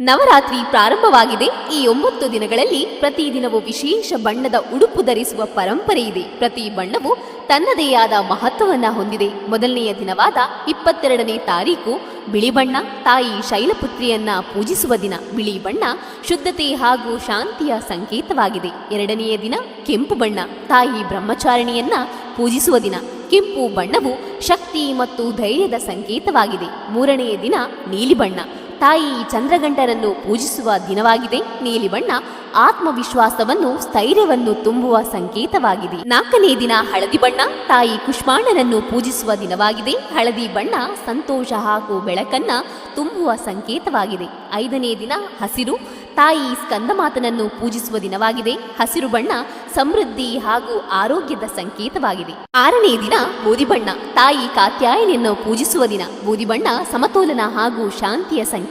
ನವರಾತ್ರಿ ಪ್ರಾರಂಭವಾಗಿದೆ. ಈ 9 ದಿನಗಳಲ್ಲಿ ಪ್ರತಿದಿನವೂ ವಿಶೇಷ ಬಣ್ಣದ ಉಡುಪು ಧರಿಸುವ ಪರಂಪರೆ ಇದೆ. ಪ್ರತಿ ಬಣ್ಣವು ತನ್ನದೇ ಆದ ಮಹತ್ವವನ್ನ ಹೊಂದಿದೆ. ಮೊದಲನೆಯ ದಿನವಾದ 22ನೇ ತಾರೀಕು ಬಿಳಿ ಬಣ್ಣ, ತಾಯಿ ಶೈಲಪುತ್ರಿಯನ್ನ ಪೂಜಿಸುವ ದಿನ. ಬಿಳಿ ಬಣ್ಣ ಶುದ್ಧತೆ ಹಾಗೂ ಶಾಂತಿಯ ಸಂಕೇತವಾಗಿದೆ. ಎರಡನೆಯ ದಿನ ಕೆಂಪು ಬಣ್ಣ, ತಾಯಿ ಬ್ರಹ್ಮಚಾರಿಣಿಯನ್ನ ಪೂಜಿಸುವ ದಿನ. ಕೆಂಪು ಬಣ್ಣವು ಶಕ್ತಿ ಮತ್ತು ಧೈರ್ಯದ ಸಂಕೇತವಾಗಿದೆ. ಮೂರನೆಯ ದಿನ ನೀಲಿ ಬಣ್ಣ, ತಾಯಿ ಚಂದ್ರಗಂಟರನ್ನು ಪೂಜಿಸುವ ದಿನವಾಗಿದೆ. ನೀಲಿ ಬಣ್ಣ ಆತ್ಮವಿಶ್ವಾಸವನ್ನು, ಸ್ಥೈರ್ಯವನ್ನು ತುಂಬುವ ಸಂಕೇತವಾಗಿದೆ. ನಾಲ್ಕನೇ ದಿನ ಹಳದಿ ಬಣ್ಣ, ತಾಯಿ ಕುಷ್ಮಾಂಡನನ್ನು ಪೂಜಿಸುವ ದಿನವಾಗಿದೆ. ಹಳದಿ ಬಣ್ಣ ಸಂತೋಷ ಹಾಗೂ ಬೆಳಕನ್ನ ತುಂಬುವ ಸಂಕೇತವಾಗಿದೆ. ಐದನೇ ದಿನ ಹಸಿರು, ತಾಯಿ ಸ್ಕಂದಮಾತನನ್ನು ಪೂಜಿಸುವ ದಿನವಾಗಿದೆ. ಹಸಿರು ಬಣ್ಣ ಸಮೃದ್ಧಿ ಹಾಗೂ ಆರೋಗ್ಯದ ಸಂಕೇತವಾಗಿದೆ. ಆರನೇ ದಿನ ಬೂದಿ ಬಣ್ಣ, ತಾಯಿ ಕಾತ್ಯಾಯನಿಯನ್ನು ಪೂಜಿಸುವ ದಿನ. ಬೂದಿ ಬಣ್ಣ ಸಮತೋಲನ ಹಾಗೂ ಶಾಂತಿಯ ಸಂಕೇತವಾಗಿದೆ.